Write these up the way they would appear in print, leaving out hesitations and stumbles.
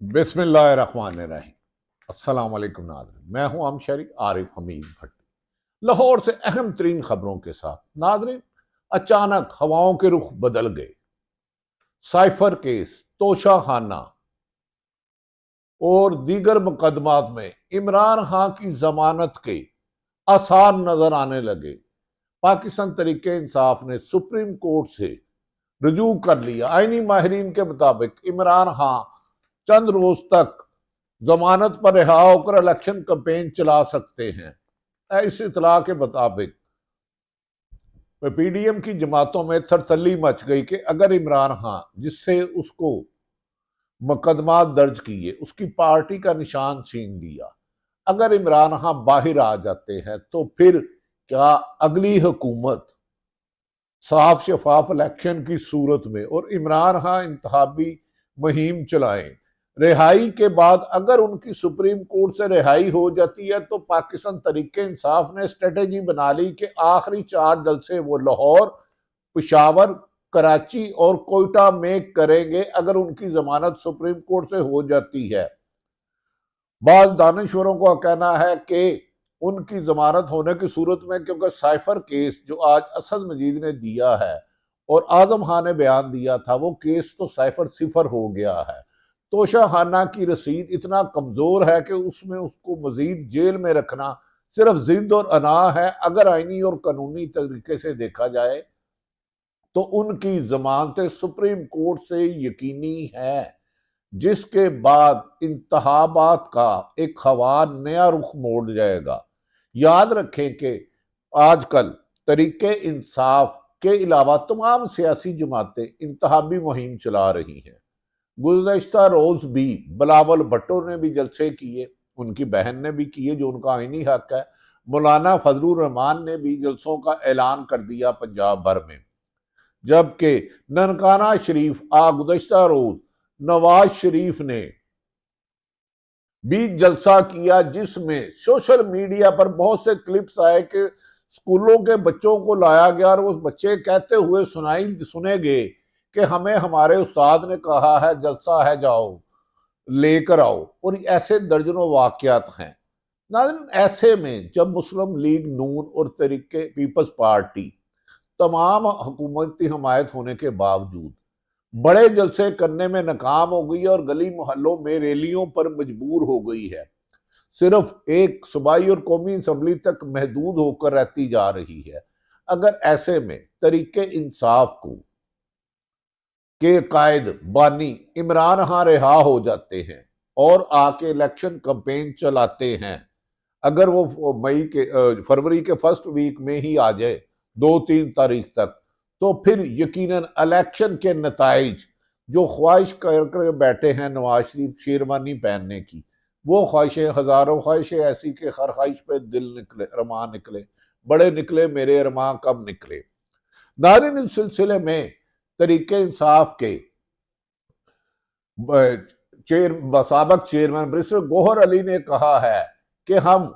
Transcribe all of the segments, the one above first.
बिस्मिल्लाहिर्रहमानिर्रहीम। अस्सलाम वालेकुम नाज़रीन, मैं हूं हम शरीक आरिफ हमीद भट्टी लाहौर से अहम तरीन खबरों के साथ। नाज़रीन, अचानक हवाओं के रुख बदल गए। साइफर केस, तोशाखाना और दीगर मुकदमात में इमरान खान की जमानत के आसार नजर आने लगे। पाकिस्तान तरीके इंसाफ ने सुप्रीम कोर्ट से रजू कर लिया। आईनी माहिरीन के मुताबिक इमरान खान चंद रोज तक जमानत पर रिहा होकर इलेक्शन कैंपेन चला सकते हैं। इस इतला के मुताबिक पीडीएम की जमातों में थरथल्ली मच गई कि अगर इमरान खान जिससे उसको मुकदमा दर्ज किए उसकी पार्टी का निशान छीन लिया, अगर इमरान खान बाहर आ जाते हैं तो फिर क्या अगली हुकूमत साफ शफाफ इलेक्शन की सूरत में और इमरान खान इंतखाबी मुहिम चलाएं। रिहाई के बाद अगर उनकी सुप्रीम कोर्ट से रिहाई हो जाती है तो पाकिस्तान तरीके इंसाफ ने स्ट्रेटेजी बना ली कि आखिरी 4 जलसे वो लाहौर, पिशावर, कराची और कोयटा में करेंगे अगर उनकी जमानत सुप्रीम कोर्ट से हो जाती है। बाज दानश्वरों का कहना है कि उनकी जमानत होने की सूरत में, क्योंकि साइफर केस जो आज असद मजीद ने दिया है और आजम खान ने बयान दिया था, वो केस तो साइफर सिफर हो गया है। तोशाखाना की रसीद इतना कमजोर है कि उसमें उसको मजीद जेल में रखना सिर्फ जिद और अना है। अगर आईनी और कानूनी तरीके से देखा जाए तो उनकी जमानतें सुप्रीम कोर्ट से यकीनी है, जिसके बाद इंतखाबात का एक हवा नया रुख मोड़ जाएगा। याद रखें कि आजकल तरीके इंसाफ के अलावा तमाम सियासी जमातें इंतखाबी मुहिम चला रही हैं। गुज़श्ता रोज भी बिलावल भुट्टो ने भी जलसे किए, उनकी बहन ने भी किए जो उनका आईनी हक है। मौलाना फजलुर रहमान ने भी जलसों का ऐलान कर दिया पंजाब भर में। जबकि ननकाना शरीफ गुज़श्ता रोज नवाज शरीफ ने भी जलसा किया, जिसमें सोशल मीडिया पर बहुत से क्लिप्स आए कि स्कूलों के बच्चों को लाया गया और उस बच्चे कहते हुए सुने गए कि हमें हमारे उस्ताद ने कहा है जलसा है, जाओ लेकर आओ। और ऐसे दर्जनों वाकयात हैं। नाज़रीन, ऐसे में जब मुस्लिम लीग नून और तरीके पीपल्स पार्टी तमाम हुकूमती हमायत होने के बावजूद बड़े जलसे करने में नाकाम हो गई और गली मोहल्लों में रैलियों पर मजबूर हो गई है, सिर्फ एक सूबाई और कौमी असम्बली तक महदूद होकर रहती जा रही है। अगर ऐसे में तरीके इंसाफ को के कायद बानी इमरान खान रिहा हो जाते हैं और आके इलेक्शन कैंपेन चलाते हैं, अगर वो फरवरी के फर्स्ट वीक में ही आ जाए 2-3 तारीख तक, तो फिर यकीनन इलेक्शन के नताइज जो ख्वाहिश कर बैठे हैं नवाज शरीफ शेरवानी पहनने की, वो ख्वाहिशें हजारों ख्वाहिशें ऐसी कि हर ख्वाहिश पे दिल निकले अरमान निकले, बड़े निकले मेरे अरमान कब निकले। नारिन इस सिलसिले में तरीके इंसाफ के साबक चेयरमैन बैरिस्टर गौहर अली ने कहा है कि हम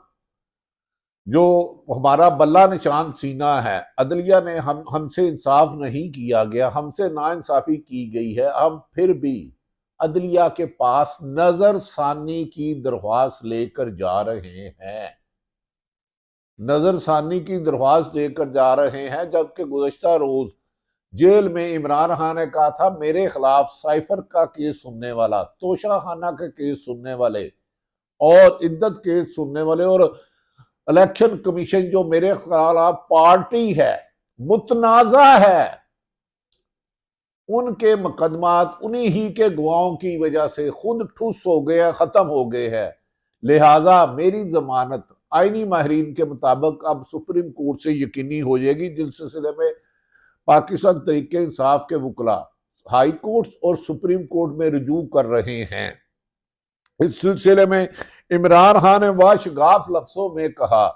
जो हमारा बल्ला निशान सीना है, अदलिया ने हमसे इंसाफ नहीं किया गया, हमसे नाइंसाफी की गई है, हम फिर भी अदलिया के पास नजरसानी की दरख्वास्त लेकर जा रहे हैं। नजरसानी की दरख्वास्त लेकर जा रहे हैं, जबकि गुज़श्ता रोज जेल में इमरान खान ने कहा था मेरे खिलाफ साइफर का केस सुनने वाला, तोशाखाना का केस सुनने वाले और इद्दत केस सुनने वाले और इलेक्शन कमीशन जो मेरे खिलाफ पार्टी है, मुतनाजा है, उनके मुकदमात उन्हीं ही के गवाहों की वजह से खुद ठुस हो गए, खत्म हो गए हैं। लिहाजा मेरी जमानत आईनी माहरीन के मुताबिक अब सुप्रीम कोर्ट से यकीनी हो जाएगी, जिस सिलसिले में पाकिस्तान तरीके इंसाफ के वकला हाई कोर्ट और सुप्रीम कोर्ट में रजू कर रहे हैं। इस सिलसिले में इमरान खान ने वाशगाफ लफ्जों में कहा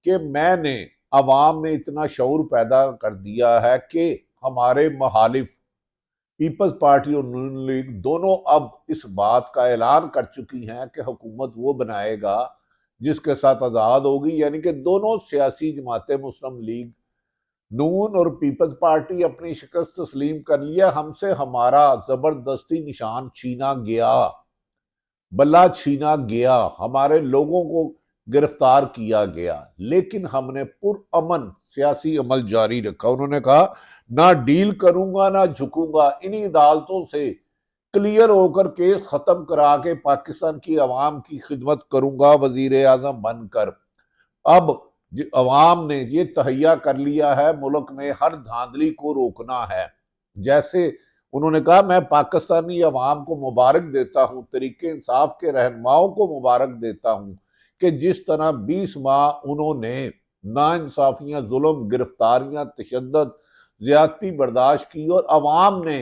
कि मैंने अवाम में इतना शऊर पैदा कर दिया है कि हमारे मुखालिफ पीपल्स पार्टी और नून लीग दोनों अब इस बात का ऐलान कर चुकी हैं कि हुकूमत वो बनाएगा जिसके साथ आज़ाद होगी, यानी कि दोनों सियासी जमातें मुस्लिम लीग नून और पीपल्स पार्टी अपनी शिकस्त तस्लीम कर लिया, हमसे हमारा जबरदस्ती निशान छीना गया। बल्ला छीना गया, हमारे लोगों को गिरफ्तार किया गया, लेकिन हमने पुरअमन सियासी अमल जारी रखा। उन्होंने कहा ना डील करूंगा ना झुकूंगा, इन्हीं अदालतों से क्लियर होकर केस खत्म करा के पाकिस्तान की अवाम की खिदमत करूंगा वजीर आजम बनकर। अब अवाम ने ये तहैया कर लिया है, मुल्क में हर धांधली को रोकना है। जैसे उन्होंने कहा, मैं पाकिस्तानी अवाम को मुबारक देता हूं, तरीके इंसाफ के रहनुमाओं को मुबारक देता हूं कि जिस तरह 20 माह उन्होंने नाइंसाफियां, जुल्म, गिरफ्तारियां, तशद्दुद, ज्यादती बर्दाश्त की और अवाम ने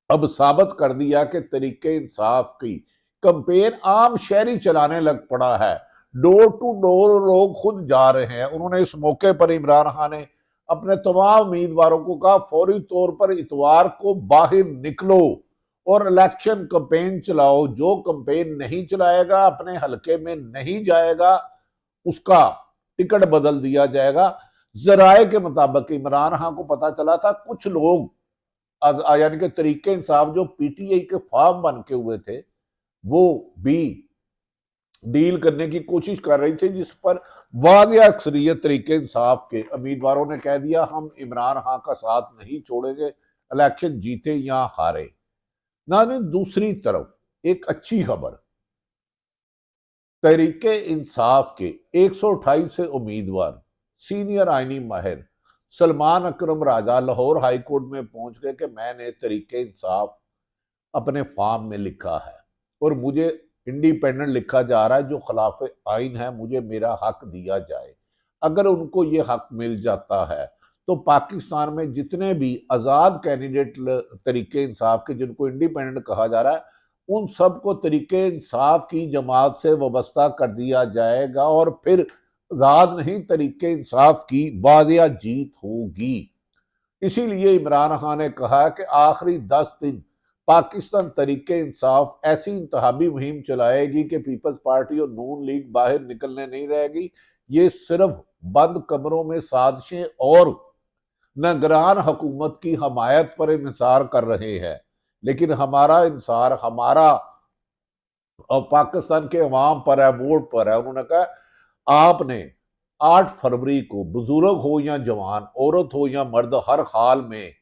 अब साबित कर दिया कि तरीके इंसाफ की कंपेन आम शहरी चलाने लग पड़ा है। डोर टू डोर लोग खुद जा रहे हैं। उन्होंने इस मौके पर इमरान खान ने अपने तमाम उम्मीदवारों को कहा, फौरी तौर पर इतवार को बाहर निकलो और इलेक्शन कंपेन चलाओ। जो कंपेन नहीं चलाएगा, अपने हलके में नहीं जाएगा, उसका टिकट बदल दिया जाएगा। जराए के मुताबिक इमरान खान को पता चला था कुछ लोग यानी कि तरीके इंसाफ जो पीटीआई के फॉर्म बन के हुए थे, वो भी डील करने की कोशिश कर रही थी, जिस पर वादिया अक्सरियत तरीके इंसाफ के उम्मीदवारों ने कह दिया, हम इमरान खान का साथ नहीं छोड़ेंगे, इलेक्शन जीते या हारे ना। दूसरी तरफ एक अच्छी खबर, तरीके इंसाफ के 128 से उम्मीदवार सीनियर आईनी माहिर सलमान अकरम राजा लाहौर हाई कोर्ट में पहुंच गए कि मैंने तरीके इंसाफ अपने फॉर्म में लिखा है और मुझे इंडिपेंडेंट लिखा जा रहा है, जो खिलाफ आइन है, मुझे मेरा हक दिया जाए। अगर उनको ये हक मिल जाता है तो पाकिस्तान में जितने भी आज़ाद कैंडिडेट तरीके इंसाफ के, जिनको इंडिपेंडेंट कहा जा रहा है, उन सबको तरीके इंसाफ की जमात से वाबस्ता कर दिया जाएगा और फिर आज़ाद नहीं, तरीके इंसाफ की वादिया जीत होगी। इसीलिए इमरान खान ने कहा कि आखिरी 10 दिन पाकिस्तान तरीके इंसाफ ऐसी इंतहाबी मुहिम चलाएगी कि पीपल्स पार्टी और नून लीग बाहर निकलने नहीं रहेगी। ये सिर्फ बंद कमरों में साजिशें और निगरान हुकूमत की हमायत पर इंसार कर रहे हैं, लेकिन हमारा इंसार हमारा और पाकिस्तान के अवाम पर है, वोट पर है। उन्होंने कहा, आपने 8 फरवरी को बुजुर्ग हो या जवान, औरत हो या मर्द, हर हाल में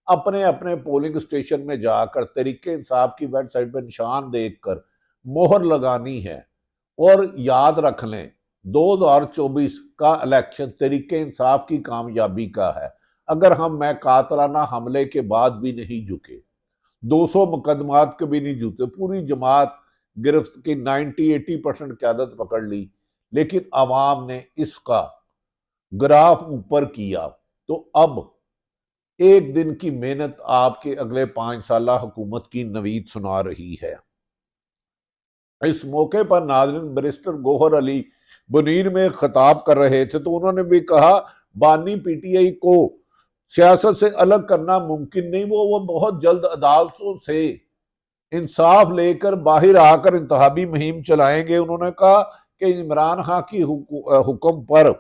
अपने अपने पोलिंग स्टेशन में जाकर तरीके इंसाफ की वेबसाइट पर निशान देखकर मोहर लगानी है। और याद रख लें, 2024 का इलेक्शन तरीके इंसाफ की कामयाबी का है। अगर हम मैं कातलाना हमले के बाद भी नहीं झुके, 200 मुकदमात कभी नहीं झुके, पूरी जमात गिरफ्त की 90-80% क्यादत पकड़ ली, लेकिन आवाम ने इसका ग्राफ ऊपर किया। तो अब एक दिन की मेहनत आपके अगले 5 साल हुकूमत की नवीद सुना रही है। इस मौके पर नाज़रीन बैरिस्टर गौहर अली बुनीर में खिताब कर रहे थे, तो उन्होंने भी कहा, बानी पीटीआई को सियासत से अलग करना मुमकिन नहीं, वो बहुत जल्द अदालतों से इंसाफ लेकर बाहर आकर इंतहाबी मुहिम चलाएंगे। उन्होंने कहा कि इमरान खान की हुक्म पर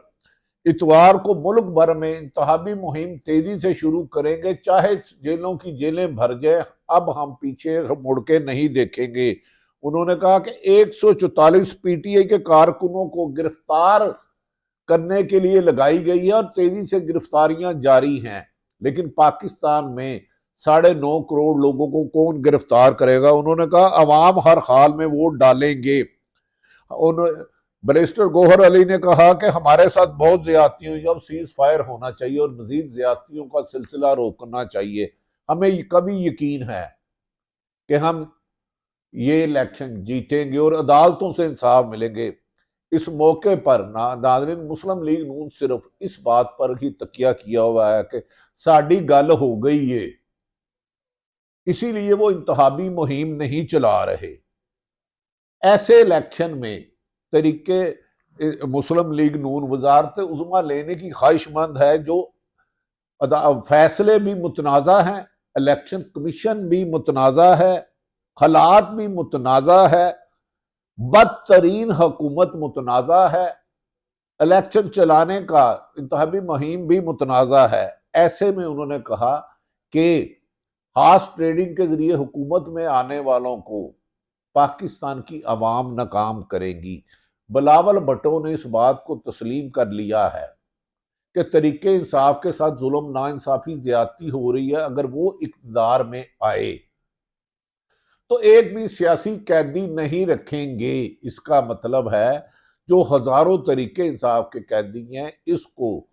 इतवार को मुल्क भर में इंतहाबी मुहिम तेजी से शुरू करेंगे, चाहे जेलों की जेलें भर जाए, अब हम पीछे मुड़ के नहीं देखेंगे। उन्होंने कहा कि 144 पीटीआई के कारकुनों को गिरफ्तार करने के लिए लगाई गई है और तेजी से गिरफ्तारियां जारी हैं, लेकिन पाकिस्तान में 9.5 करोड़ लोगों को कौन गिरफ्तार करेगा। उन्होंने कहा, अवाम हर हाल में वोट डालेंगे। बैरिस्टर गौहर अली ने कहा कि हमारे साथ बहुत ज्यादती हुई, अब सीज फायर होना चाहिए और मजीद ज्यादतियों का सिलसिला रोकना चाहिए। हमें कभी यकीन है कि हम ये इलेक्शन जीतेंगे और अदालतों से इंसाफ मिलेंगे। इस मौके पर नाज़रीन, मुस्लिम लीग नून सिर्फ इस बात पर ही तकिया किया हुआ है कि साड़ी गल हो गई है, इसीलिए वो इंतहाबी मुहिम नहीं चला रहे। ऐसे इलेक्शन में तरीके मुस्लिम लीग नून वजारत उज़्मा लेने की ख्वाहिशमंद है, जो फैसले भी मुतनाज़ा हैं, इलेक्शन कमीशन भी मुतनाज़ा है, हालात भी मुतनाज़ा है, बदतरीन हुकूमत मुतनाज़ा है, इलेक्शन चलाने का इंतहाबी मुहिम भी मुतनाज़ा है। ऐसे में उन्होंने कहा कि खास ट्रेडिंग के जरिए हुकूमत में आने वालों को पाकिस्तान की आवाम नाकाम करेगी। बिलावल भुट्टो ने इस बात को तस्लीम कर लिया है कि तरीके इंसाफ के साथ जुल्म, नाइंसाफी, ज्यादती हो रही है। अगर वो इक़्तिदार में आए तो एक भी सियासी कैदी नहीं रखेंगे। इसका मतलब है जो हजारों तरीके इंसाफ के कैदी हैं, इसको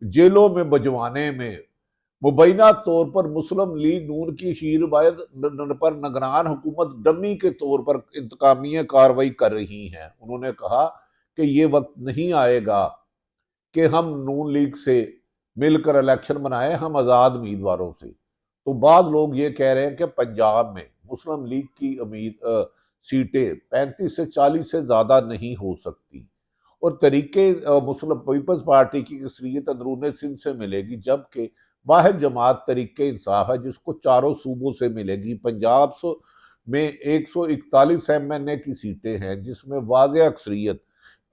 जेलों में भिजवाने में मुबैना तौर पर मुस्लिम लीग नून की शीरबायत पर निगरान हुकूमत डमी के तौर पर इंतकामिया कार्रवाई कर रही है। उन्होंने कहा कि ये वक्त नहीं आएगा कि हम नून लीग से मिलकर इलेक्शन बनाए, हम आजाद उम्मीदवारों से। तो बाद लोग ये कह रहे हैं कि पंजाब में मुस्लिम लीग की सीटें 35 से 40 से ज्यादा नहीं हो सकती और तरीके मुस्लिम पीपल्स पार्टी की अक्सरियत अंदरूनी सिंध से मिलेगी, जबकि वाहिद जमात तरीके इंसाफ है जिसको चारों सूबों से मिलेगी। पंजाब में 141 MNA की सीटें हैं जिसमें वाज़ेह अक्सरियत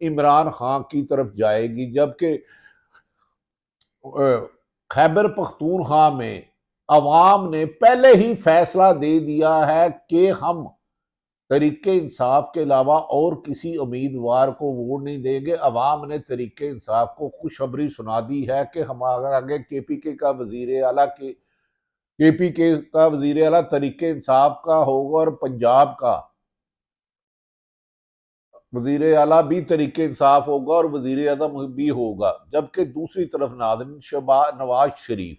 इमरान खान की तरफ जाएगी, जबकि खैबर पख्तूनख्वा में अवाम ने पहले ही फैसला दे दिया है कि हम तरीके इंसाफ के अलावा और किसी उम्मीदवार को वोट नहीं देंगे। अवाम ने तरीके इंसाफ को खुशखबरी सुना दी है कि हमारा आगे केपीके का वजीर आला केपीके का वजीर आला तरीके इंसाफ का होगा और पंजाब का वजीर आला भी तरीके इंसाफ होगा और वजीर आजम भी होगा। जबकि दूसरी तरफ नाज़रीन, नवाज शरीफ,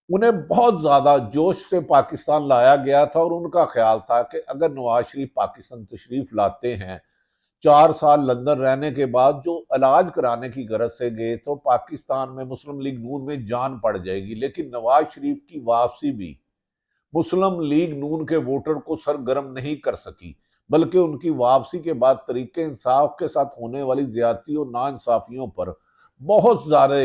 उन्हें बहुत ज्यादा जोश से पाकिस्तान लाया गया था और उनका ख्याल था कि अगर नवाज शरीफ पाकिस्तान तशरीफ लाते हैं 4 साल लंदन रहने के बाद, जो इलाज कराने की गरज से गए, तो पाकिस्तान में मुस्लिम लीग नून में जान पड़ जाएगी। लेकिन नवाज शरीफ की वापसी भी मुस्लिम लीग नून के वोटर को सरगर्म नहीं कर सकी, बल्कि उनकी वापसी के बाद तरीके इंसाफ के साथ होने वाली ज्यादती और नाइंसाफियों पर बहुत ज्यादा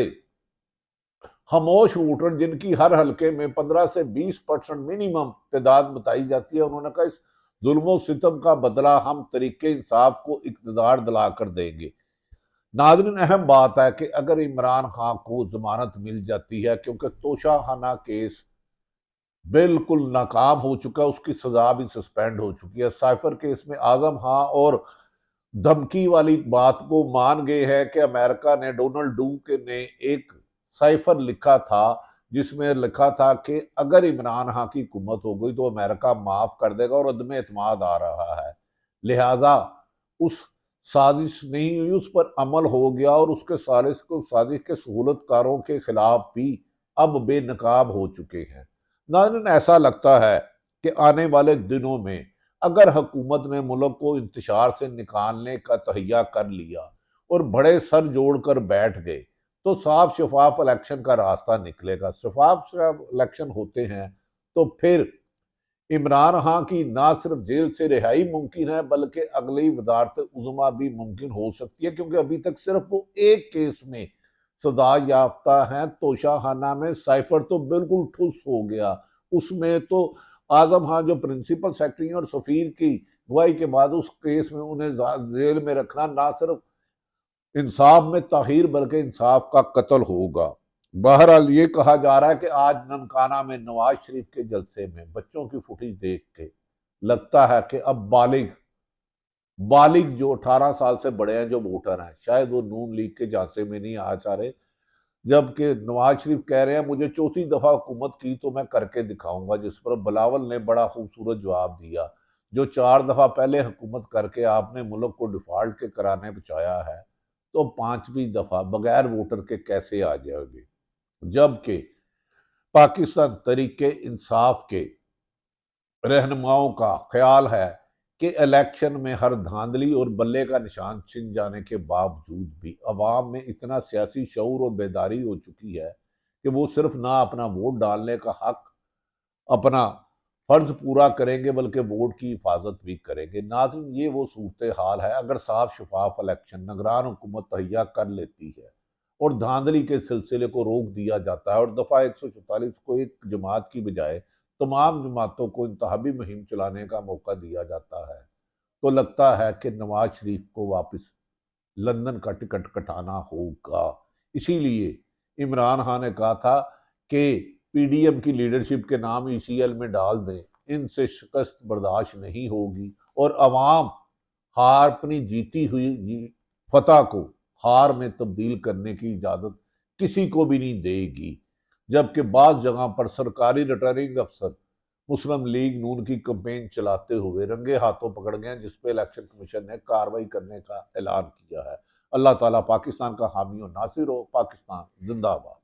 खामोश वोटर, जिनकी हर हल्के में 15 से 20% मिनिमम तादाद बताई जाती है, उन्होंने कहा इस जुल्म सितम का बदला हम तरीके इंसाफ को इक़्तिदार दिला कर देंगे। नाज़रीन, अहम बात है कि अगर इमरान खान को जमानत मिल जाती है, क्योंकि तोशाखाना केस बिल्कुल नाकाम हो चुका है, उसकी सजा भी सस्पेंड हो चुकी है। साइफर केस में आजम खां और धमकी वाली बात को मान गए हैं कि अमेरिका ने, डोनाल्ड डूक ने एक साइफर लिखा था जिसमें लिखा था कि अगर इमरान खान की हुकूमत हो गई तो अमेरिका माफ कर देगा और अदम एतमाद आ रहा है। लिहाजा उस साजिश नहीं हुई, उस पर अमल हो गया और उसके साजिश के सहूलतकारों के खिलाफ भी अब बेनकाब हो चुके हैं। नाज़रीन, ऐसा लगता है कि आने वाले दिनों में अगर हुकूमत ने मुल्क को इंतशार से निकालने का तहैया कर लिया और बड़े सर जोड़कर बैठ गए, तो साफ शफाफ इलेक्शन का रास्ता निकलेगा। शफाफ इलेक्शन होते हैं तो फिर इमरान खान की ना सिर्फ जेल से रिहाई मुमकिन है, बल्कि अगली वजारत उज़्मा भी मुमकिन हो सकती है, क्योंकि अभी तक सिर्फ वो एक केस में सजा याफ्ता है। तोशाखाना में साइफर तो बिल्कुल ठुस हो गया, उसमें तो आजम खान जो प्रिंसिपल सेक्रेटरी और सफीर की गवाही के बाद उस केस में उन्हें जेल में रखना ना सिर्फ इंसाफ में ताहीर बल्कि इंसाफ का कत्ल होगा। बहरहाल ये कहा जा रहा है कि आज ननकाना में नवाज शरीफ के जलसे में बच्चों की फुटेज देख के लगता है कि अब बालिग बालिग जो 18 साल से बड़े हैं, जो वोटर हैं, शायद वो नून लीग के झांसे में नहीं आ चाह रहे। जबकि नवाज शरीफ कह रहे हैं मुझे चौथी दफा हुकूमत की तो मैं करके दिखाऊंगा, जिस पर बिलावल ने बड़ा खूबसूरत जवाब दिया, जो 4 दफा पहले हुकूमत करके आपने मुल्क को डिफॉल्ट के कराने बचाया है, तो 5वीं दफा बगैर वोटर के कैसे आ जाओगे। जबकि पाकिस्तान तरीके इंसाफ के रहनुमाओं का ख्याल है कि इलेक्शन में हर धांधली और बल्ले का निशान छिन जाने के बावजूद भी अवाम में इतना सियासी शऊर और बेदारी हो चुकी है कि वो सिर्फ ना अपना वोट डालने का हक, अपना फर्ज पूरा करेंगे, बल्कि वोट की हिफाजत भी करेंगे। नाज़रीन, ये वो सूरत हाल है अगर साफ शफाफ इलेक्शन निगरान हुकूमत तहैया कर लेती है और धांधली के सिलसिले को रोक दिया जाता है और दफा 144 को एक जमात की बजाय तमाम जमातों को इंतहाबी मुहिम चलाने का मौका दिया जाता है, तो लगता है कि नवाज शरीफ को वापस लंदन का टिकट कटाना होगा। इसीलिए इमरान खान ने कहा था कि पीडीएम की लीडरशिप के नाम ईसीएल में डाल दें, इनसे शिकस्त बर्दाश्त नहीं होगी और अवाम हार अपनी जीती हुई फतह को हार में तब्दील करने की इजाजत किसी को भी नहीं देगी। जबकि बाज़ जगह पर सरकारी रिटर्निंग अफसर मुस्लिम लीग नून की कैंपेन चलाते हुए रंगे हाथों पकड़ गए, जिस पे इलेक्शन कमीशन ने कार्रवाई करने का ऐलान किया है। अल्लाह ताला पाकिस्तान का हामी और नासिर हो। पाकिस्तान जिंदाबाद।